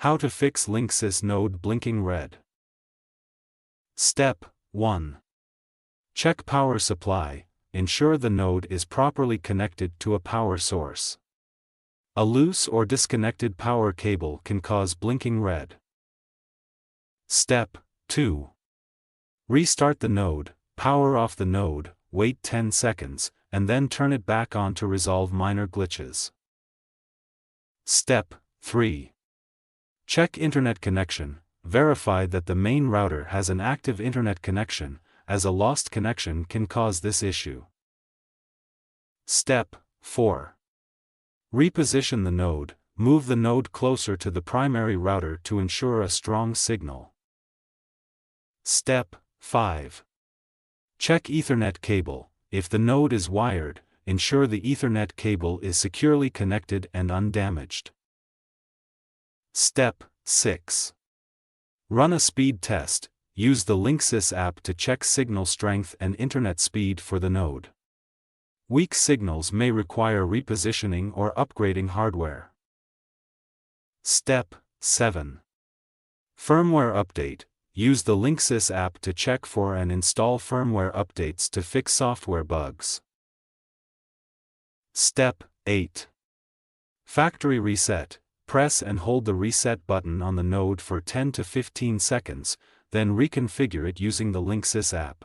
How to fix Linksys node blinking red. Step 1. Check power supply. Ensure the node is properly connected to a power source. A loose or disconnected power cable can cause blinking red. Step 2. Restart the node, power off the node, wait 10 seconds, and then turn it back on to resolve minor glitches. Step 3. Check internet connection. Verify that the main router has an active internet connection, as a lost connection can cause this issue. Step 4. Reposition the node. Move the node closer to the primary router to ensure a strong signal. Step 5. Check Ethernet cable. If the node is wired, ensure the Ethernet cable is securely connected and undamaged. Step 6. Run a speed test. Use the Linksys app to check signal strength and internet speed for the node. Weak signals may require repositioning or upgrading hardware. Step 7. Firmware update. Use the Linksys app to check for and install firmware updates to fix software bugs. Step 8. Factory reset. Press and hold the reset button on the node for 10 to 15 seconds, then reconfigure it using the Linksys app.